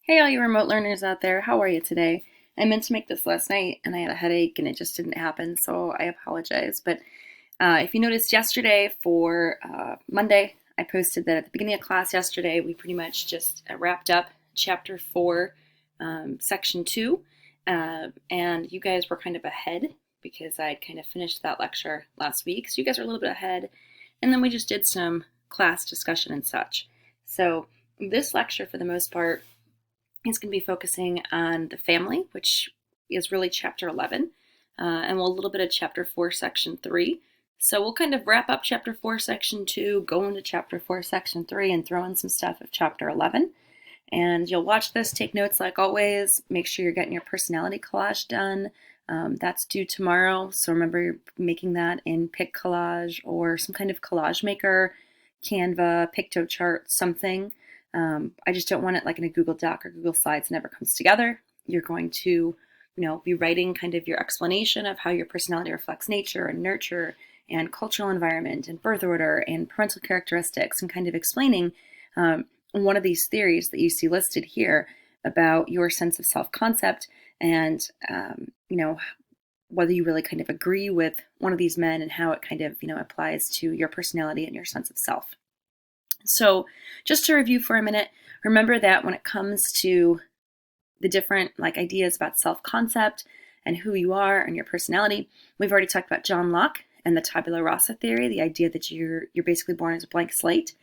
Hey, all you remote learners out there, how are you today? I meant to make this last night and I had a headache and it just didn't happen, so I apologize. But if you noticed yesterday for Monday, I posted that at the beginning of class yesterday, we pretty much just wrapped up chapter 4, section 2, and you guys were kind of ahead because I kind of finished that lecture last week. So you guys are a little bit ahead. And then we just did some class discussion and such. So this lecture, for the most part, it's going to be focusing on the family, which is really chapter 11, and a little bit of chapter 4, section 3. So we'll kind of wrap up chapter 4, section 2, go into chapter 4, section 3, and throw in some stuff of chapter 11. And you'll watch this, take notes like always. Make sure you're getting your personality collage done. That's due tomorrow, so remember making that in PicCollage or some kind of collage maker, Canva, Piktochart, something. I just don't want it like in a Google Doc or Google Slides. It never comes together. You're going to, be writing kind of your explanation of how your personality reflects nature and nurture and cultural environment and birth order and parental characteristics, and kind of explaining one of these theories that you see listed here about your sense of self-concept and, whether you really kind of agree with one of these men and how it kind of, applies to your personality and your sense of self. So just to review for a minute, remember that when it comes to the different ideas about self-concept and who you are and your personality, we've already talked about John Locke and the tabula rasa theory, the idea that you're basically born as a blank slate,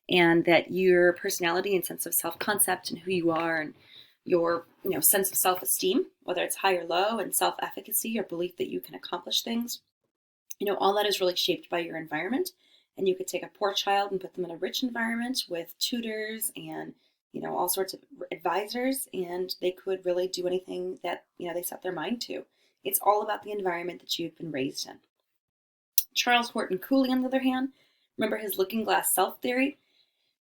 and that your personality and sense of self-concept and who you are and your sense of self-esteem, whether it's high or low, and self-efficacy or belief that you can accomplish things, all that is really shaped by your environment. And you could take a poor child and put them in a rich environment with tutors and all sorts of advisors, and they could really do anything that they set their mind to. It's all about the environment that you've been raised in. Charles Horton Cooley, on the other hand, remember his looking glass self theory,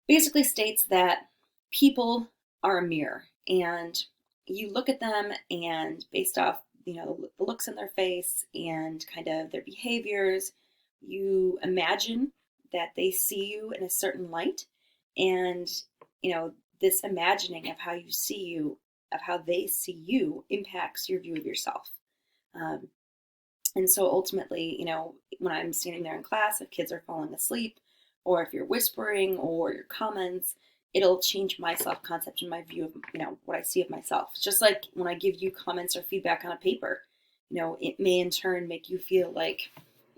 basically states that people are a mirror, and you look at them, and based off the looks in their face and kind of their behaviors, you imagine that they see you in a certain light, and this imagining of how you see you, of how they see you, impacts your view of yourself. And so ultimately, when I'm standing there in class, if kids are falling asleep, or if you're whispering or your comments, it'll change my self-concept and my view of, what I see of myself. It's just like when I give you comments or feedback on a paper, it may in turn make you feel like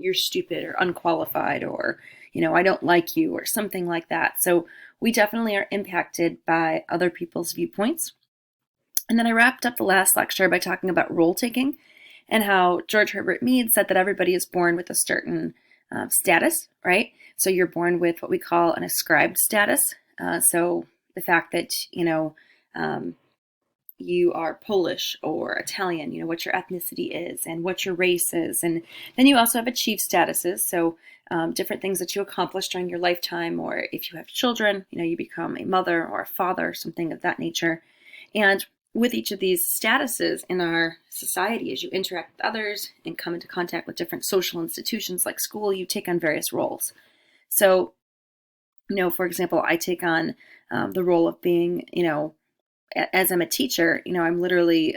you're stupid or unqualified, or, I don't like you, or something like that. So we definitely are impacted by other people's viewpoints. And then I wrapped up the last lecture by talking about role taking and how George Herbert Mead said that everybody is born with a certain status, right? So you're born with what we call an ascribed status. So the fact that, you are Polish or Italian, what your ethnicity is and what your race is. And then you also have achieved statuses. So different things that you accomplish during your lifetime, or if you have children, you become a mother or a father, something of that nature. And with each of these statuses in our society, as you interact with others and come into contact with different social institutions like school, you take on various roles. So, for example, I take on the role of being, as I'm a teacher, I'm literally,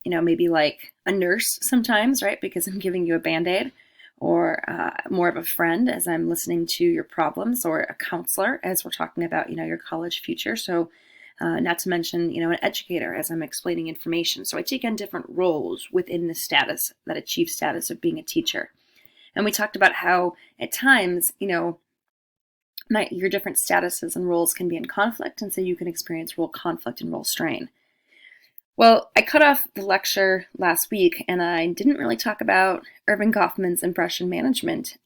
maybe like a nurse sometimes, right? Because I'm giving you a Band-Aid, or more of a friend as I'm listening to your problems, or a counselor as we're talking about, your college future. So not to mention, an educator as I'm explaining information. So I take on different roles within the status, that achieved status of being a teacher. And we talked about how at times, your different statuses and roles can be in conflict, and so you can experience role conflict and role strain. Well, I cut off the lecture last week, and I didn't really talk about Erving Goffman's impression management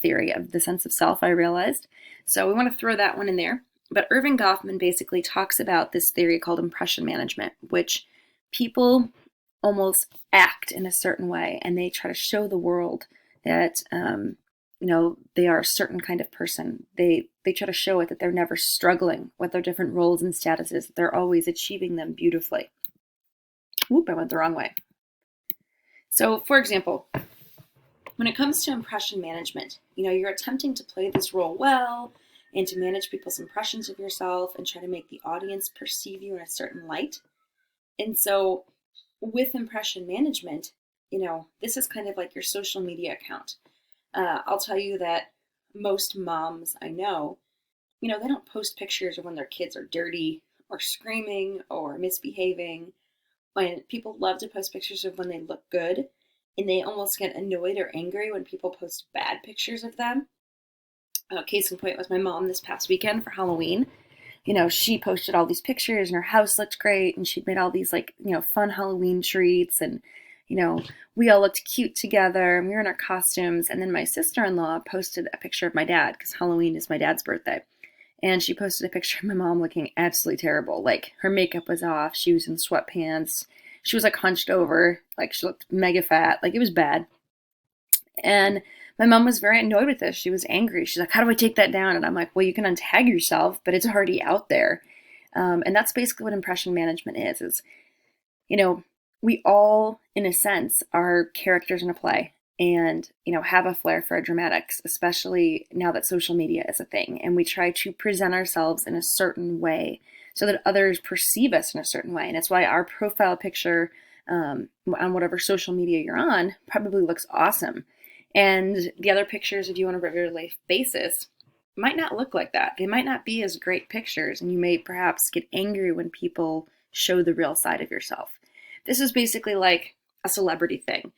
theory of the sense of self, I realized. So we want to throw that one in there. But Erving Goffman basically talks about this theory called impression management, which people almost act in a certain way, and they try to show the world that they are a certain kind of person. They try to show it that they're never struggling with their different roles and statuses. They're always achieving them beautifully. Oop, I went the wrong way. So, for example, when it comes to impression management, you're attempting to play this role well, and to manage people's impressions of yourself and try to make the audience perceive you in a certain light. And so with impression management, this is kind of like your social media account. I'll tell you that most moms I know, they don't post pictures of when their kids are dirty or screaming or misbehaving. When people love to post pictures of when they look good, and they almost get annoyed or angry when people post bad pictures of them. Case in point was my mom this past weekend for Halloween. She posted all these pictures and her house looked great and she'd made all these fun Halloween treats and, we all looked cute together and we were in our costumes. And then my sister-in-law posted a picture of my dad because Halloween is my dad's birthday. And she posted a picture of my mom looking absolutely terrible. Like her makeup was off. She was in sweatpants. She was like hunched over. Like she looked mega fat. Like it was bad. And my mom was very annoyed with this. She was angry. She's like, how do I take that down? And I'm like, well, you can untag yourself, but it's already out there. And that's basically what impression management is, we all, in a sense, are characters in a play and, have a flair for dramatics, especially now that social media is a thing. And we try to present ourselves in a certain way so that others perceive us in a certain way. And that's why our profile picture on whatever social media you're on probably looks awesome. And the other pictures of you on a regular life basis might not look like that. They might not be as great pictures, and you may perhaps get angry when people show the real side of yourself. This is basically like a celebrity thing.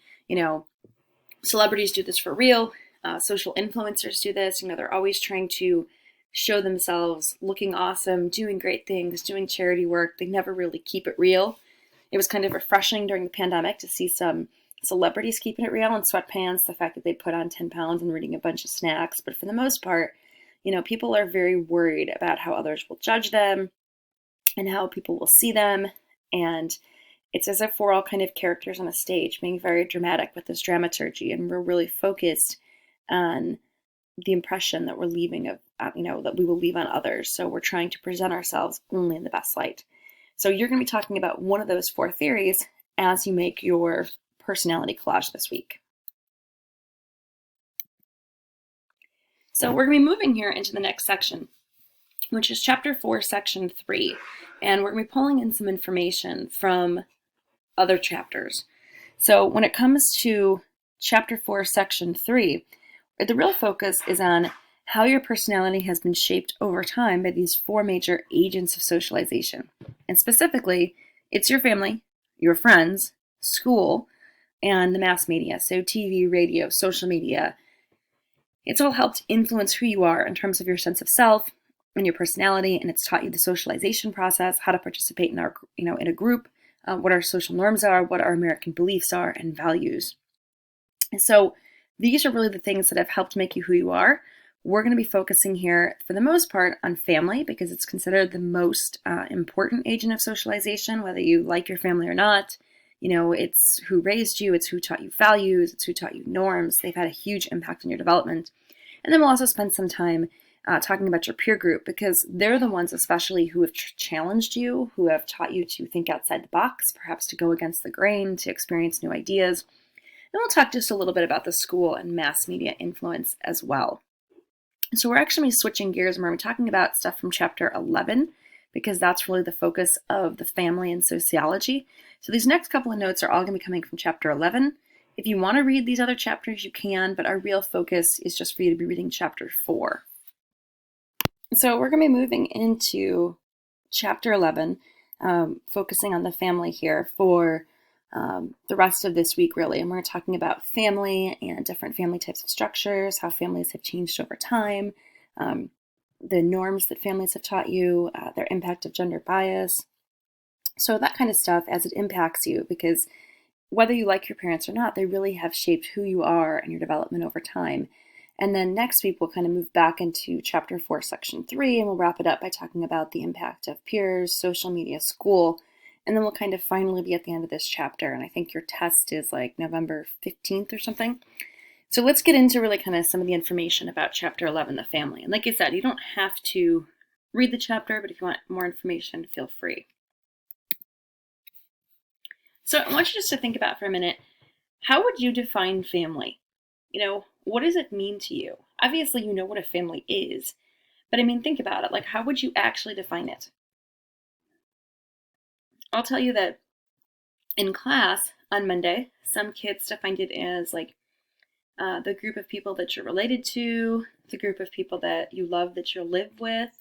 Celebrities do this for real. Social influencers do this. They're always trying to show themselves looking awesome, doing great things, doing charity work. They never really keep it real. It was kind of refreshing during the pandemic to see some celebrities keeping it real in sweatpants, the fact that they put on 10 pounds and eating a bunch of snacks. But for the most part, people are very worried about how others will judge them and how people will see them. And it's as if we're all kind of characters on a stage being very dramatic with this dramaturgy. And we're really focused on the impression that we're leaving that we will leave on others. So we're trying to present ourselves only in the best light. So you're going to be talking about one of those 4 theories as you make your personality collage this week. So we're going to be moving here into the next section, which is chapter 4, section 3. And we're going to be pulling in some information from other chapters. So when it comes to chapter 4, section 3, the real focus is on how your personality has been shaped over time by these 4 major agents of socialization. And specifically, it's your family, your friends, school, and the mass media, so TV, radio, social media. It's all helped influence who you are in terms of your sense of self and your personality, and it's taught you the socialization process, how to participate in in a group, what our social norms are, what our American beliefs are, and values. And so these are really the things that have helped make you who you are. We're going to be focusing here, for the most part, on family because it's considered the most important agent of socialization, whether you like your family or not. It's who raised you, it's who taught you values, it's who taught you norms. They've had a huge impact on your development. And then we'll also spend some time talking about your peer group because they're the ones especially who have challenged you, who have taught you to think outside the box, perhaps to go against the grain, to experience new ideas. And we'll talk just a little bit about the school and mass media influence as well. So we're actually switching gears and we're going to be talking about stuff from chapter 11 because that's really the focus of the family and sociology. So these next couple of notes are all going to be coming from chapter 11. If you want to read these other chapters, you can, but our real focus is just for you to be reading chapter 4. So we're going to be moving into chapter 11, focusing on the family here for the rest of this week, really. And we're talking about family and different family types of structures, how families have changed over time, the norms that families have taught you, their impact of gender bias. So that kind of stuff as it impacts you, because whether you like your parents or not, they really have shaped who you are and your development over time. And then next week, we'll kind of move back into chapter 4, section 3, and we'll wrap it up by talking about the impact of peers, social media, school. And then we'll kind of finally be at the end of this chapter. And I think your test is like November 15th or something. So let's get into really kind of some of the information about chapter 11, the family. And like I said, you don't have to read the chapter, but if you want more information, feel free. So I want you just to think about for a minute, how would you define family? What does it mean to you? Obviously, you know what a family is, But I mean, think about it. Like, how would you actually define it? I'll tell you that in class on Monday, some kids defined it as like the group of people that you're related to, the group of people that you love that you'll live with.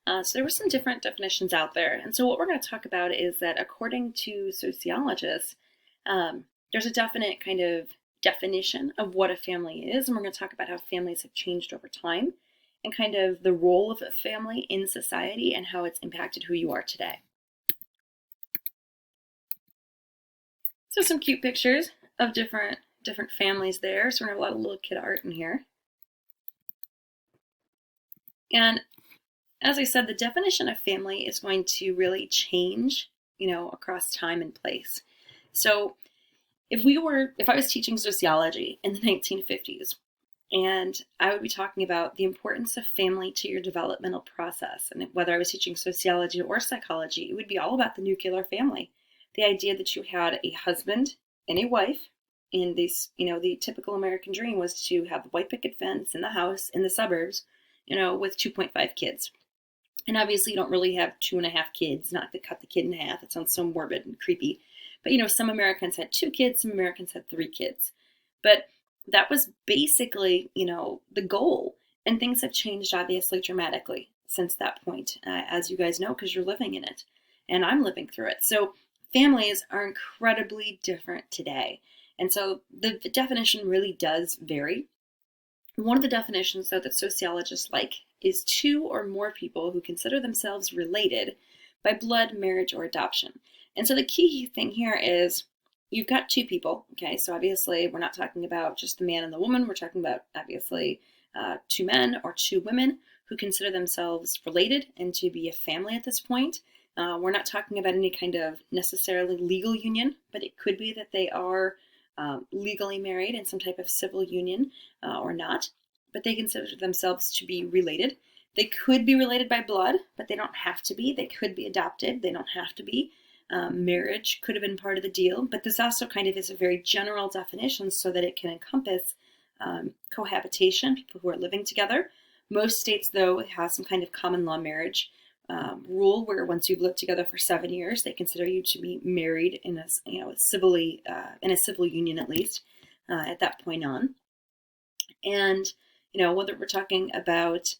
So there were some different definitions out there. And so what we're going to talk about is that according to sociologists, there's a definite kind of definition of what a family is. And we're going to talk about how families have changed over time and kind of the role of a family in society and how it's impacted who you are today. So some cute pictures of different families there. So we're going to have a lot of little kid art in here. And as I said, the definition of family is going to really change, across time and place. So if I was teaching sociology in the 1950s, and I would be talking about the importance of family to your developmental process, and whether I was teaching sociology or psychology, it would be all about the nuclear family. The idea that you had a husband and a wife, and this, the typical American dream was to have the white picket fence in the house in the suburbs, with 2.5 kids. And obviously you don't really have 2.5 kids, not to cut the kid in half. It sounds so morbid and creepy. But some Americans had 2 kids, some Americans had 3 kids. But that was basically, the goal. And things have changed obviously dramatically since that point, as you guys know, because you're living in it. And I'm living through it. So families are incredibly different today. And so the definition really does vary. One of the definitions, though, that sociologists like is 2 or more people who consider themselves related by blood, marriage, or adoption. And so the key thing here is you've got 2 people, okay? So obviously we're not talking about just the man and the woman. We're talking about obviously 2 men or 2 women who consider themselves related and to be a family at this point. We're not talking about any kind of necessarily legal union, but it could be that they are legally married in some type of civil union or not, but they consider themselves to be related. They could be related by blood, but they don't have to be. They could be adopted. They don't have to be. Marriage could have been part of the deal, but this also kind of is a very general definition so that it can encompass cohabitation, people who are living together. Most states, though, have some kind of common law marriage rule where once you've lived together for 7 years, they consider you to be married in a civil union at least at that point on. And whether we're talking about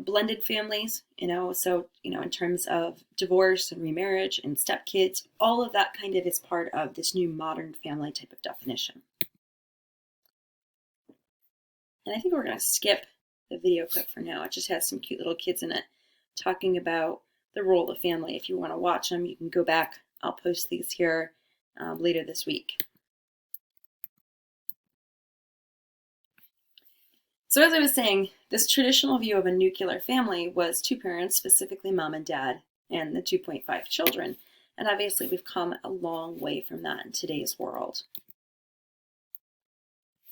blended families, so in terms of divorce and remarriage and stepkids, all of that kind of is part of this new modern family type of definition. And I think we're going to skip the video clip for now. It just has some cute little kids in it talking about the role of family. If you want to watch them, you can go back. I'll post these here later this week. So as I was saying, this traditional view of a nuclear family was 2 parents, specifically mom and dad, and the 2.5 children. And obviously we've come a long way from that in today's world.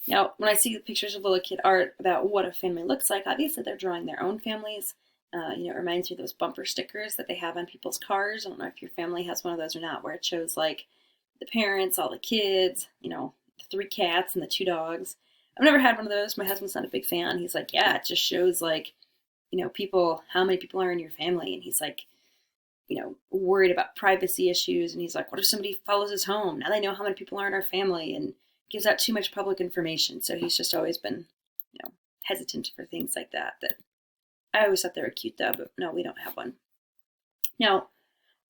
Now, when I see the pictures of little kid art about what a family looks like, obviously they're drawing their own families. It reminds me of those bumper stickers that they have on people's cars. I don't know if your family has one of those or not, where it shows like the parents, all the kids, the 3 cats and the 2 dogs. I've never had one of those. My husband's not a big fan. He's like, yeah, it just shows like, people, how many people are in your family. And he's like, worried about privacy issues. And he's like, what if somebody follows us home? Now they know how many people are in our family and gives out too much public information. So he's just always been, hesitant for things like that. That I always thought they were cute though, but no, we don't have one. Now,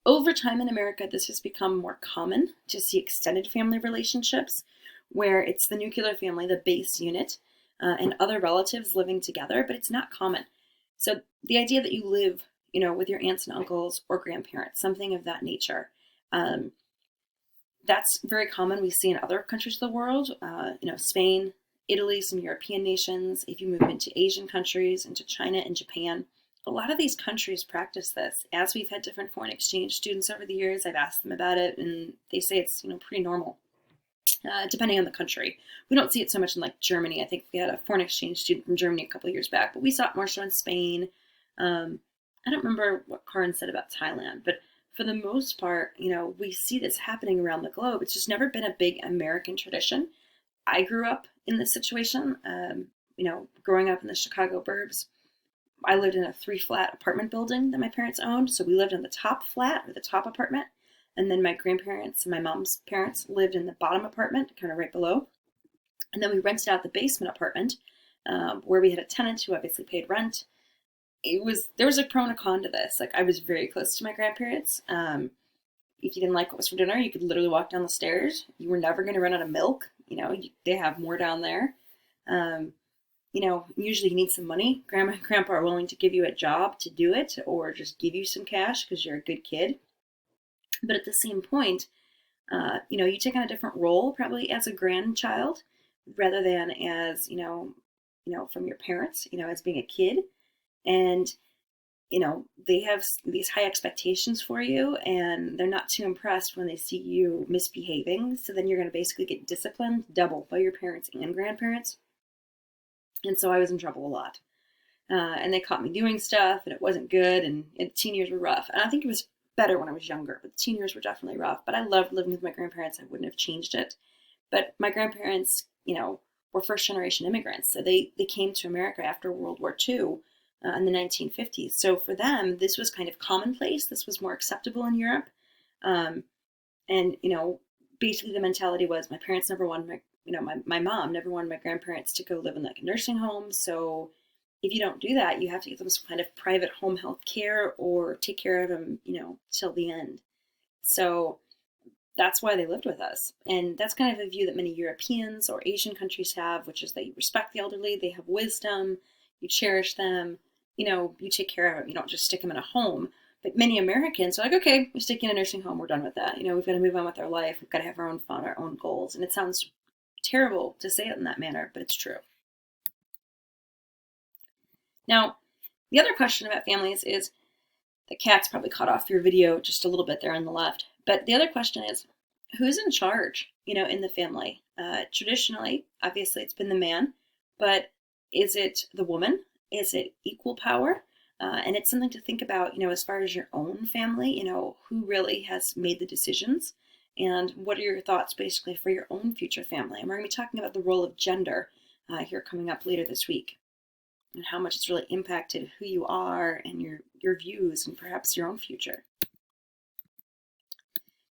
over time in America, this has become more common to see extended family relationships where it's the nuclear family, the base unit, and other relatives living together, but it's not common. So the idea that you live, with your aunts and uncles or grandparents, something of that nature, that's very common. We see in other countries of the world, Spain, Italy, some European nations. If you move into Asian countries, into China and Japan, a lot of these countries practice this. As we've had different foreign exchange students over the years, I've asked them about it, and they say it's pretty normal. Depending on the country. We don't see it so much in like Germany. I think we had a foreign exchange student from Germany a couple of years back, but we saw it more so in Spain. I don't remember what Karin said about Thailand, but for the most part, we see this happening around the globe. It's just never been a big American tradition. I grew up in this situation, growing up in the Chicago burbs. I lived in a 3-flat apartment building that my parents owned. So we lived in the top flat or the top apartment. And then my grandparents and my mom's parents lived in the bottom apartment, kind of right below. And then we rented out the basement apartment where we had a tenant who obviously paid rent. There was a pro and a con to this. Like I was very close to my grandparents. If you didn't like what was for dinner, you could literally walk down the stairs. You were never going to run out of milk. They have more down there. Usually you need some money. Grandma and grandpa are willing to give you a job to do it or just give you some cash because you're a good kid. But at the same point, you take on a different role probably as a grandchild rather than as, from your parents, as being a kid. And, they have these high expectations for you and they're not too impressed when they see you misbehaving. So then you're going to basically get disciplined double by your parents and grandparents. And so I was in trouble a lot. And they caught me doing stuff and it wasn't good. And teen years were rough. And I think it was better when I was younger, but the teen years were definitely rough. But I loved living with my grandparents. I wouldn't have changed it. But my grandparents, were first generation immigrants. So they came to America after World War II in the 1950s. So for them, this was kind of commonplace. This was more acceptable in Europe. And basically the mentality was my parents never wanted my mom never wanted my grandparents to go live in like a nursing home. So if you don't do that, you have to give them some kind of private home health care or take care of them, till the end. So that's why they lived with us. And that's kind of a view that many Europeans or Asian countries have, which is that you respect the elderly, they have wisdom, you cherish them, you take care of them, you don't just stick them in a home. But many Americans are like, okay, we stick you in a nursing home, we're done with that. We've got to move on with our life, we've got to have our own fun, our own goals. And it sounds terrible to say it in that manner, but it's true. Now, the other question about families is, the cat's probably caught off your video just a little bit there on the left, but the other question is, who's in charge, in the family? Traditionally, obviously, it's been the man, but is it the woman? Is it equal power? And it's something to think about, as far as your own family, who really has made the decisions and what are your thoughts basically for your own future family? And we're going to be talking about the role of gender here coming up later this week and how much it's really impacted who you are and your views and perhaps your own future.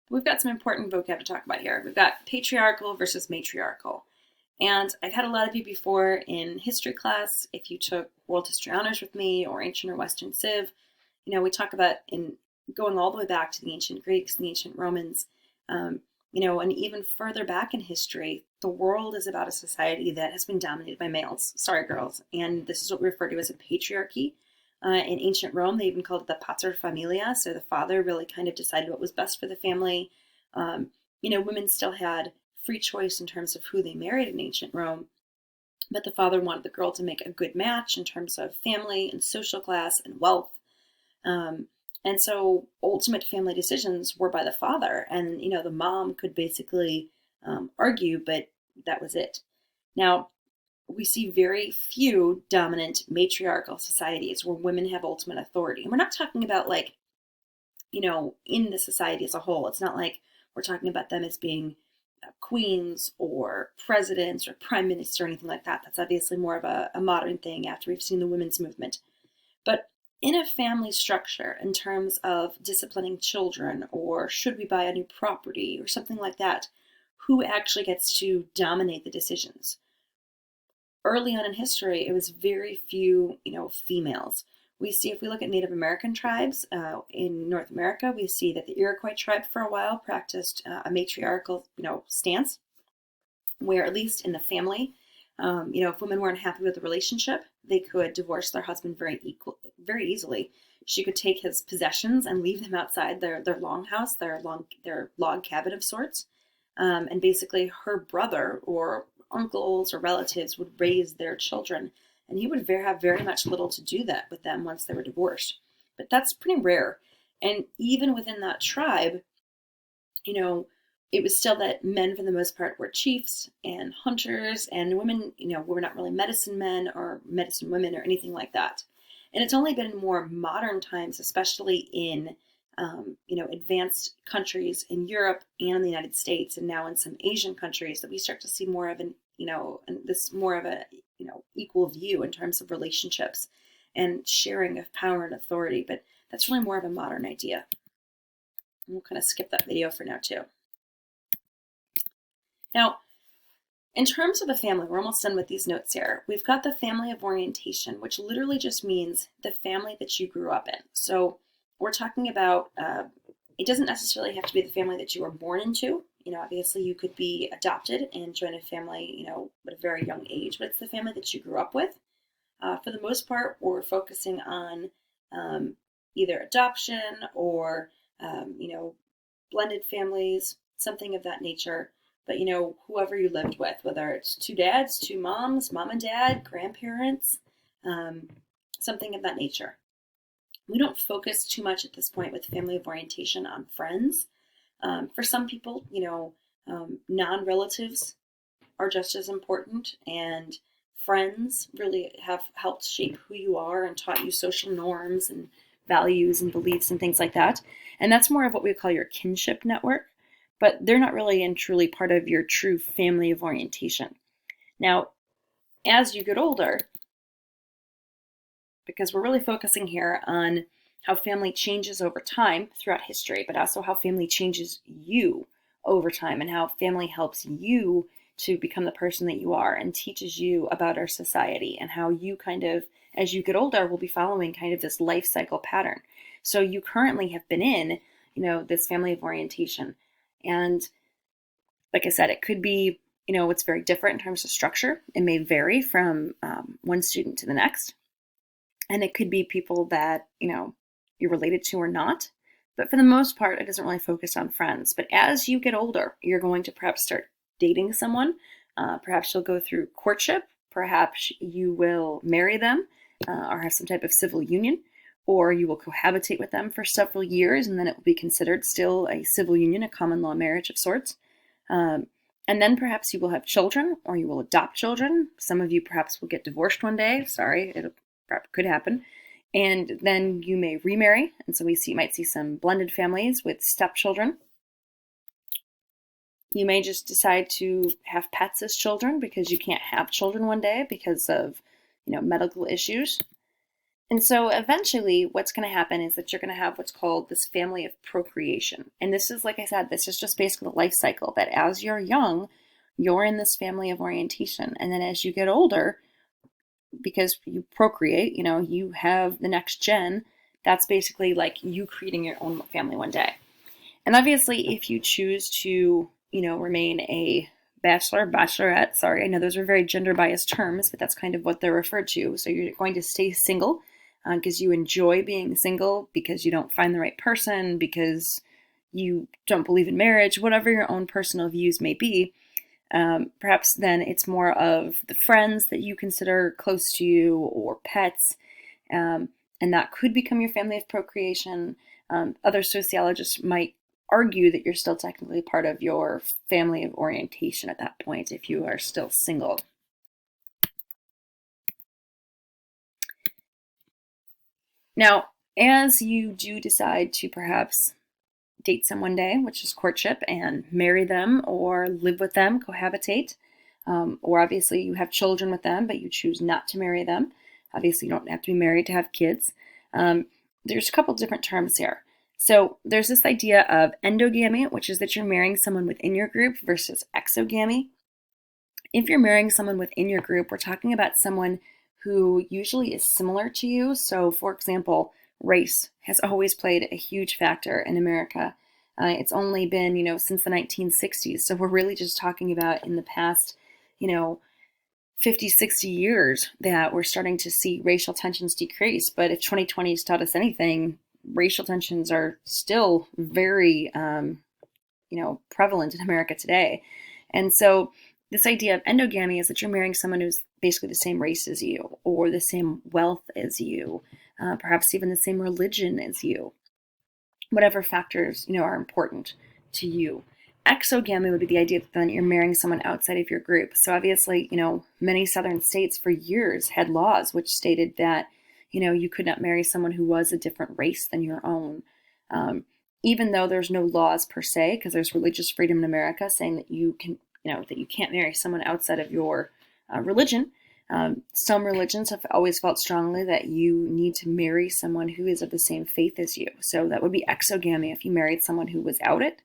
We've got some important vocab to talk about here. We've got patriarchal versus matriarchal. And I've had a lot of you before in history class, if you took World History Honors with me or Ancient or Western Civ, we talk about in going all the way back to the ancient Greeks and the ancient Romans, and even further back in history, the world is about a society that has been dominated by males. Sorry, girls. And this is what we refer to as a patriarchy. In ancient Rome, they even called it the pater familia. So the father really kind of decided what was best for the family. Women still had free choice in terms of who they married in ancient Rome, but the father wanted the girl to make a good match in terms of family and social class and wealth. And so ultimate family decisions were by the father, and the mom could basically argue, but that was it. Now, we see very few dominant matriarchal societies where women have ultimate authority. And we're not talking about in the society as a whole. It's not like we're talking about them as being queens or presidents or prime minister or anything like that. That's obviously more of a modern thing after we've seen the women's movement. But in a family structure, in terms of disciplining children or should we buy a new property or something like that, who actually gets to dominate the decisions? Early on in history, it was very few, females. We see, if we look at Native American tribes in North America, we see that the Iroquois tribe for a while practiced a matriarchal, stance, where at least in the family, if women weren't happy with the relationship, they could divorce their husband very easily. She could take his possessions and leave them outside their longhouse, their log cabin of sorts, and basically her brother or uncles or relatives would raise their children, and he would have very much little to do that with them once they were divorced. But that's pretty rare. And even within that tribe, it was still that men, for the most part, were chiefs and hunters, and women, were not really medicine men or medicine women or anything like that. And it's only been in more modern times, especially in, advanced countries in Europe and in the United States, and now in some Asian countries, that we start to see more of an, equal view in terms of relationships. and sharing of power and authority, but that's really more of a modern idea. And we'll kind of skip that video for now too. Now, in terms of the family, we're almost done with these notes here. We've got the family of orientation, which literally just means the family that you grew up in. So we're talking about, it doesn't necessarily have to be the family that you were born into. Obviously you could be adopted and join a family, at a very young age, but it's the family that you grew up with. For the most part, we're focusing on either adoption or, blended families, something of that nature. But, whoever you lived with, whether it's two dads, two moms, mom and dad, grandparents, something of that nature. We don't focus too much at this point with family of orientation on friends. For some people, non-relatives are just as important, and friends really have helped shape who you are and taught you social norms and values and beliefs and things like that. And that's more of what we call your kinship network, but they're not really and truly part of your true family of orientation. Now, as you get older, because we're really focusing here on how family changes over time throughout history, but also how family changes you over time and how family helps you to become the person that you are and teaches you about our society and how you kind of, as you get older, will be following kind of this life cycle pattern. So you currently have been in, this family of orientation. And like I said, it could be, it's very different in terms of structure. It may vary from one student to the next. And it could be people that, you're related to or not. But for the most part, it doesn't really focus on friends. But as you get older, you're going to perhaps start dating someone. Perhaps you'll go through courtship. Perhaps you will marry them or have some type of civil union. Or you will cohabitate with them for several years, and then it will be considered still a civil union, a common law marriage of sorts. And then perhaps you will have children, or you will adopt children. Some of you perhaps will get divorced one day. Sorry, it could happen. And then you may remarry, and so might see some blended families with stepchildren. You may just decide to have pets as children because you can't have children one day because of, medical issues. And so eventually what's going to happen is that you're going to have what's called this family of procreation. And this is, like I said, this is just basically the life cycle, that as you're young, you're in this family of orientation. And then as you get older, because you procreate, you have the next gen, that's basically like you creating your own family one day. And obviously, if you choose to, remain a bachelor, bachelorette, sorry, I know those are very gender biased terms, but that's kind of what they're referred to. So you're going to stay single because you enjoy being single, because you don't find the right person, because you don't believe in marriage, whatever your own personal views may be. Perhaps then it's more of the friends that you consider close to you or pets, and that could become your family of procreation. Other sociologists might argue that you're still technically part of your family of orientation at that point if you are still single. Now, as you do decide to perhaps date someone one day, which is courtship, and marry them or live with them, cohabitate, or obviously you have children with them, but you choose not to marry them. Obviously, you don't have to be married to have kids. There's a couple different terms here. So there's this idea of endogamy, which is that you're marrying someone within your group, versus exogamy. If you're marrying someone within your group, we're talking about someone who usually is similar to you. So, for example, race has always played a huge factor in America. It's only been, since the 1960s. So we're really just talking about in the past, 50, 60 years that we're starting to see racial tensions decrease. But if 2020 has taught us anything, racial tensions are still very, prevalent in America today. And so this idea of endogamy is that you're marrying someone who's basically the same race as you, or the same wealth as you, perhaps even the same religion as you, whatever factors, are important to you. Exogamy would be the idea that then you're marrying someone outside of your group. So obviously, many southern states for years had laws which stated that, you could not marry someone who was a different race than your own. Even though there's no laws per se, because there's religious freedom in America saying that you can, that you can't marry someone outside of your religion. Some religions have always felt strongly that you need to marry someone who is of the same faith as you. So that would be exogamy if you married someone who was out it.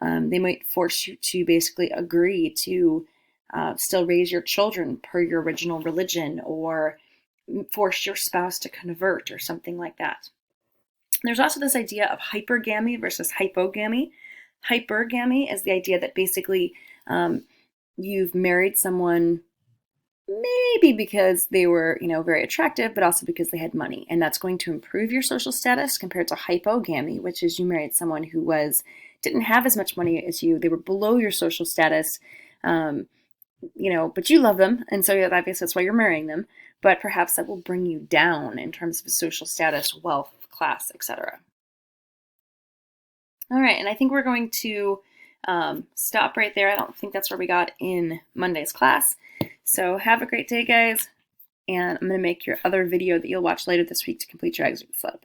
They might force you to basically agree to still raise your children per your original religion, or force your spouse to convert or something like that. There's also this idea of hypergamy versus hypogamy. Hypergamy is the idea that basically you've married someone maybe because they were, very attractive, but also because they had money. And that's going to improve your social status, compared to hypogamy, which is you married someone who didn't have as much money as you. They were below your social status, but you love them. And so obviously that's why you're marrying them. But perhaps that will bring you down in terms of social status, wealth, class, etc. All right, and I think we're going to stop right there. I don't think that's where we got in Monday's class. So have a great day, guys. And I'm going to make your other video that you'll watch later this week to complete your Exeter Club.